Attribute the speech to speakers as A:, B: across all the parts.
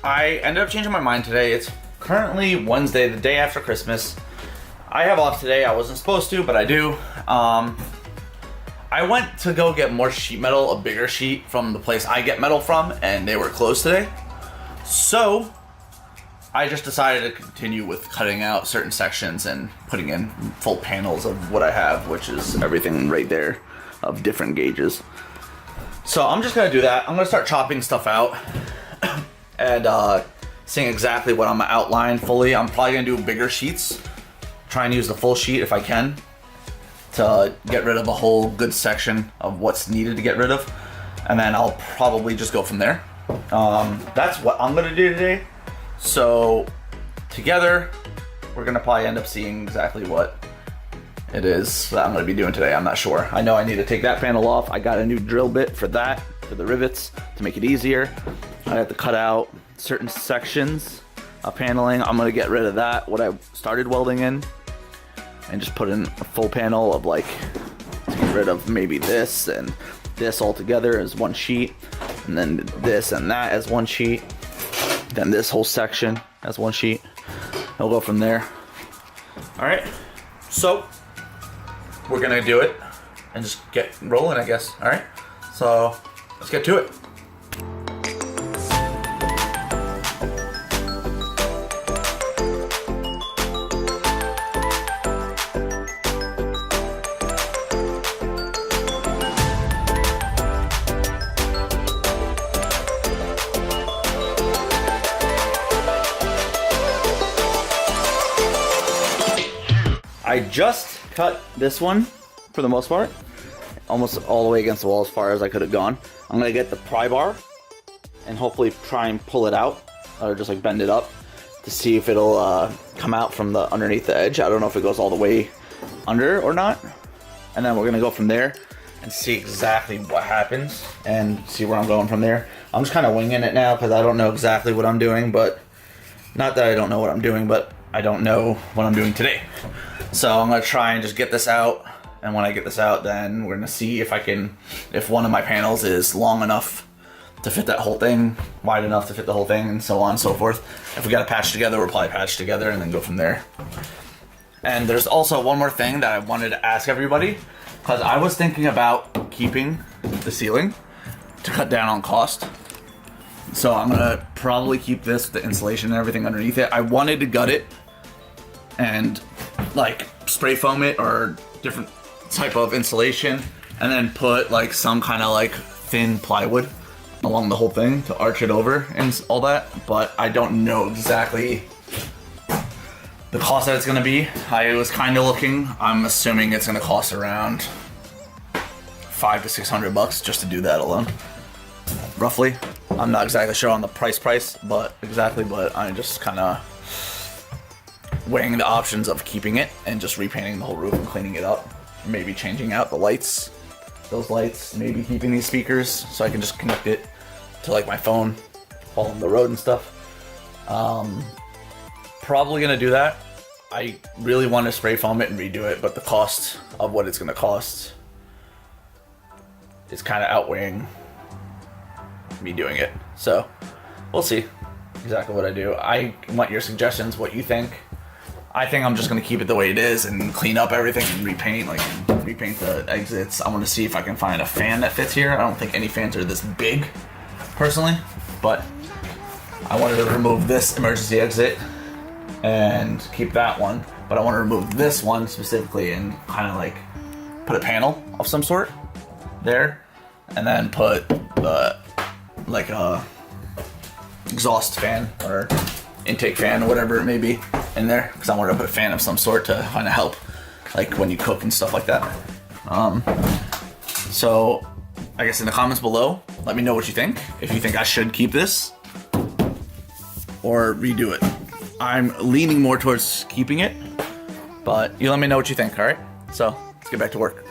A: I ended up changing my mind today. It's currently Wednesday, the day after Christmas. I have off today. I wasn't supposed to, but I do. I went to go get more sheet metal, a bigger sheet from the place I get metal from, and they were closed today. So I just decided to continue with cutting out certain sections and putting in full panels of what I have, which is everything right there of different gauges. So I'm just gonna do that. I'm gonna start chopping stuff out and seeing exactly what I'm gonna outline fully. I'm probably gonna do bigger sheets. Try and use the full sheet if I can to get rid of a whole good section of what's needed to get rid of. And then I'll probably just go from there. That's what I'm gonna do today. So together, we're gonna probably end up seeing exactly what it is that I'm gonna be doing today. I'm not sure. I know I need to take that panel off. I got a new drill bit for that, for the rivets, to make it easier. I have to cut out certain sections of paneling. I'm gonna get rid of that, what I started welding in, and just put in a full panel of like, to get rid of maybe this and this all together as one sheet, and then this and that as one sheet, then this whole section as one sheet. We'll go from there. All right, so we're gonna do it and just get rolling, I guess. All right, so let's get to it. I just cut this one for the most part, almost all the way against the wall as far as I could have gone. I'm gonna get the pry bar and hopefully try and pull it out or just like bend it up to see if it'll come out from the underneath the edge. I don't know if it goes all the way under or not. And then we're gonna go from there and see exactly what happens and see where I'm going from there. I'm just kind of winging it now because I don't know exactly what I'm doing, but not that I don't know what I'm doing, but I don't know what I'm doing today. So I'm gonna try and just get this out, and when I get this out, then we're gonna see if I can, if one of my panels is long enough to fit that whole thing, wide enough to fit the whole thing, and so on and so forth. If we gotta patch together, we'll probably patch together and then go from there. And there's also one more thing that I wanted to ask everybody, because I was thinking about keeping the ceiling to cut down on cost. So I'm gonna probably keep this with the insulation and everything underneath it. I wanted to gut it and like spray foam it or different type of insulation, and then put like some kind of like thin plywood along the whole thing to arch it over and all that. But I don't know exactly the cost that it's gonna be. I was kind of looking. I'm assuming it's gonna cost around $500 to $600 just to do that alone, roughly. I'm not exactly sure on the price, but I'm just kind of weighing the options of keeping it and just repainting the whole roof and cleaning it up. Maybe changing out the lights, those lights, maybe keeping these speakers so I can just connect it to like my phone while on the road and stuff. Probably gonna do that. I really want to spray foam it and redo it, but the cost of what it's gonna cost is kind of outweighing me doing it. So we'll see exactly what I do. I want your suggestions, what you think. I think I'm just gonna keep it the way it is and clean up everything and repaint the exits. I want to see if I can find a fan that fits here. I don't think any fans are this big, personally, but I wanted to remove this emergency exit and keep that one. But I want to remove this one specifically and kind of like put a panel of some sort there, and then put like a exhaust fan or intake fan or whatever it may be in there, because I wanted to put a fan of some sort to kind of help like when you cook and stuff like that. So I guess in the comments below, let me know what you think. If you think I should keep this or redo it. I'm leaning more towards keeping it, but you let me know what you think, all right? So let's get back to work.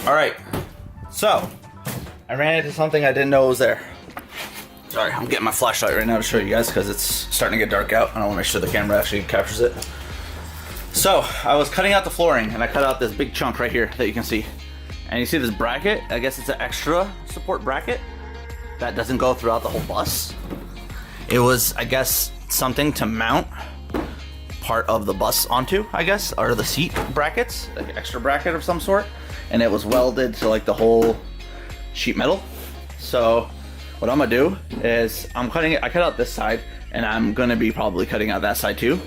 A: All right, so I ran into something I didn't know was there. Sorry, I'm getting my flashlight right now to show you guys because it's starting to get dark out. I don't want to make sure the camera actually captures it. So, I was cutting out the flooring and I cut out this big chunk right here that you can see. And you see this bracket? I guess it's an extra support bracket that doesn't go throughout the whole bus. It was, I guess, something to mount part of the bus onto, I guess, or the seat brackets, like an extra bracket of some sort. And it was welded to like the whole sheet metal. So what I'm gonna do is I cut out this side and I'm gonna be probably cutting out that side too.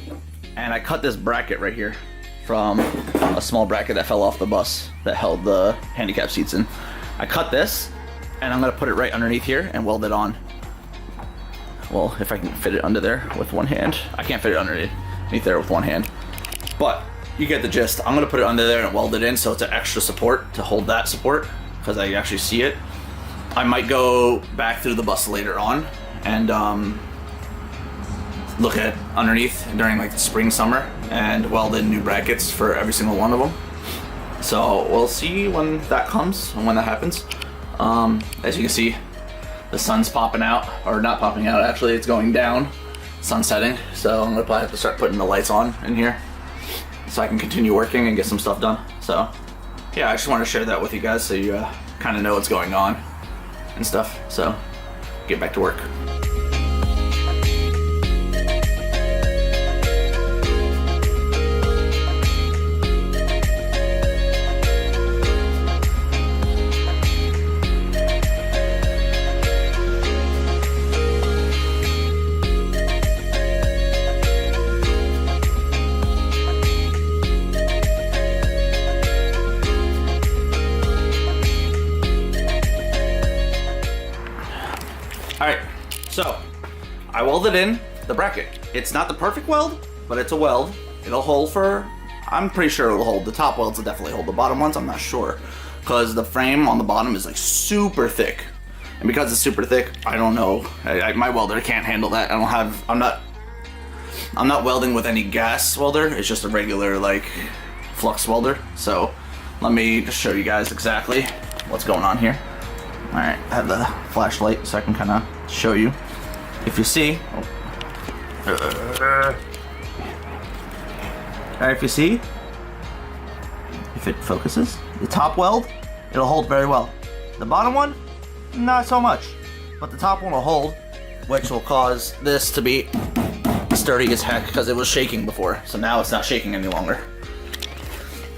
A: And I cut this bracket right here from a small bracket that fell off the bus that held the handicap seats in. I cut this and I'm gonna put it right underneath here and weld it on. Well, if I can fit it under there with one hand. I can't fit it underneath there with one hand. But you get the gist. I'm gonna put it under there and weld it in so it's an extra support to hold that support because I actually see it. I might go back through the bus later on and look at underneath during like the spring, summer and weld in new brackets for every single one of them. So we'll see when that comes and when that happens. As you can see, the sun's popping out, or not popping out actually, it's going down, sun setting. So I'm gonna probably have to start putting the lights on in here so I can continue working and get some stuff done. So yeah, I just want to share that with you guys so you kind of know what's going on and stuff. So get back to work. Alright, so I welded in the bracket. It's not the perfect weld, but it's a weld. It'll hold for, I'm pretty sure it'll hold. The top welds will definitely hold. The bottom ones, I'm not sure. Because the frame on the bottom is like super thick. And because it's super thick, I don't know. My welder can't handle that. I'm not welding with any gas welder. It's just a regular like flux welder. So let me just show you guys exactly what's going on here. Alright, I have the flashlight so I can kind of show you. If you see, if you see, if it focuses, the top weld, it'll hold very well. The bottom one, not so much. But the top one will hold, which will cause this to be sturdy as heck because it was shaking before. So now it's not shaking any longer.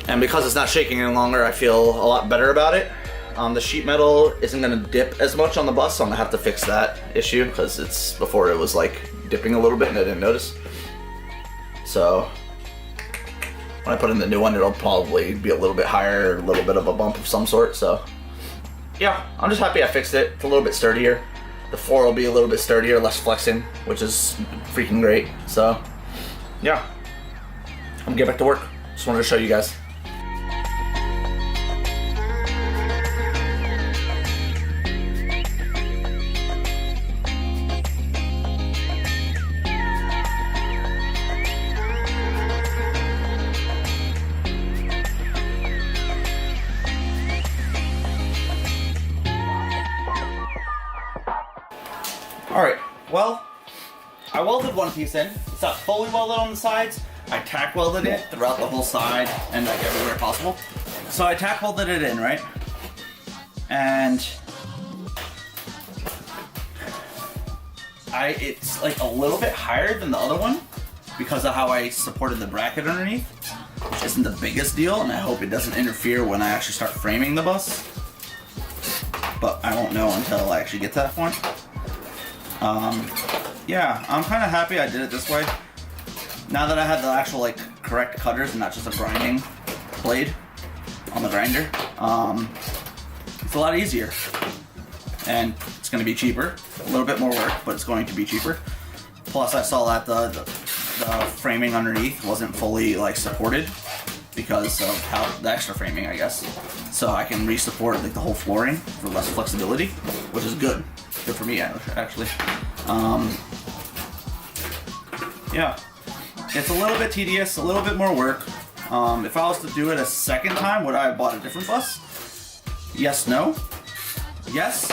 A: And because it's not shaking any longer, I feel a lot better about it. The sheet metal isn't going to dip as much on the bus, so I'm going to have to fix that issue because before it was like dipping a little bit and I didn't notice. So when I put in the new one, it'll probably be a little bit higher, a little bit of a bump of some sort. So yeah, I'm just happy I fixed it. It's a little bit sturdier. The floor will be a little bit sturdier, less flexing, which is freaking great. So yeah, I'm gonna get back to work. Just wanted to show you guys. Alright, well, I welded one piece in. It's not fully welded on the sides. I tack welded it throughout the whole side and like everywhere possible. So I tack welded it in, right? And it's like a little bit higher than the other one because of how I supported the bracket underneath, which isn't the biggest deal, and I hope it doesn't interfere when I actually start framing the bus. But I won't know until I actually get to that point. Yeah, I'm kind of happy I did it this way. Now that I have the actual like correct cutters and not just a grinding blade on the grinder, it's a lot easier. And it's going to be cheaper. A little bit more work, but it's going to be cheaper. Plus I saw that the framing underneath wasn't fully like supported because of how the extra framing, I guess. So I can re-support like the whole flooring for less flexibility, which is good. Good for me, actually. Yeah, it's a little bit tedious, a little bit more work. If I was to do it a second time, would I have bought a different bus? Yes, no. Yes,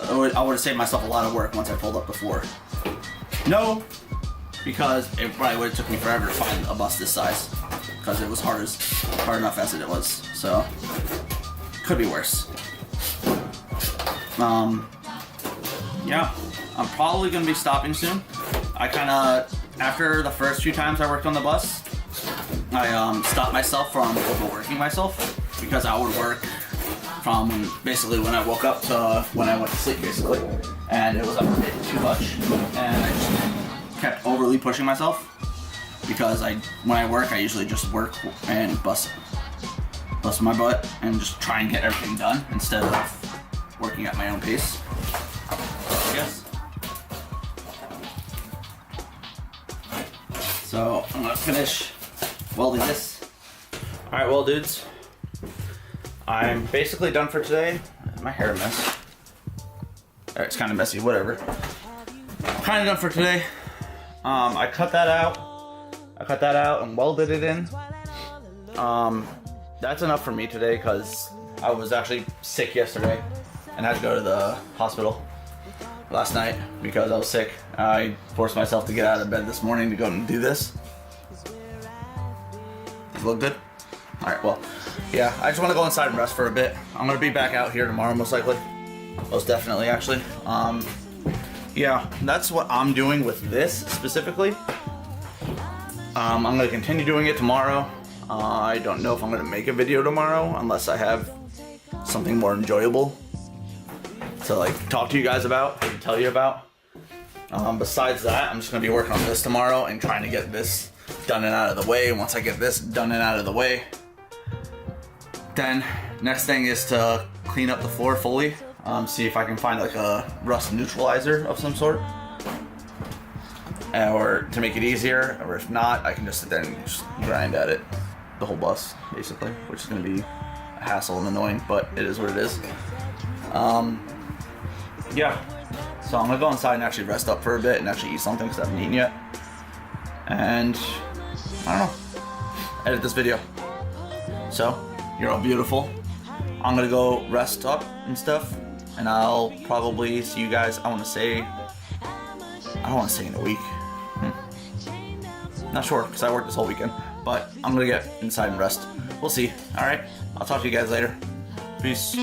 A: I would have saved myself a lot of work once I pulled up the floor. No, because it probably would have took me forever to find a bus this size, because it was hard enough as it was. So could be worse. Yeah, I'm probably gonna be stopping soon. I kind of, after the first few times I worked on the bus, I stopped myself from overworking myself, because I would work from basically when I woke up to when I went to sleep, basically, and it was a bit too much, and I just kept overly pushing myself, because when I work, I usually just work and bust my butt and just try and get everything done instead of working at my own pace. Yes. So I'm gonna finish welding this. All right, well, dudes, I'm basically done for today. My hair a mess. It's kind of messy, whatever. Kind of done for today. I cut that out and welded it in. That's enough for me today, because I was actually sick yesterday and had to go to the hospital last night because I was sick. I forced myself to get out of bed this morning to go and do this. Does it look good? Alright, well, yeah, I just want to go inside and rest for a bit. I'm going to be back out here tomorrow, most likely. Most definitely, actually. Yeah, that's what I'm doing with this specifically. I'm going to continue doing it tomorrow. I don't know if I'm going to make a video tomorrow unless I have something more enjoyable to like talk to you guys about and tell you about. Besides that, I'm just going to be working on this tomorrow and trying to get this done and out of the way. Once I get this done and out of the way, then next thing is to clean up the floor fully. See if I can find like a rust neutralizer of some sort, or to make it easier, or if not, I can just sit there and just grind at it, the whole bus basically, which is going to be a hassle and annoying, but it is what it is. Yeah, so I'm gonna go inside and actually rest up for a bit and actually eat something because I haven't eaten yet, and I don't know, edit this video. So you're all beautiful. I'm gonna go rest up and stuff, and I'll probably see you guys, I don't want to say in a week. Not sure, because I worked this whole weekend, but I'm gonna get inside and rest. We'll see. Alright, I'll talk to you guys later. Peace.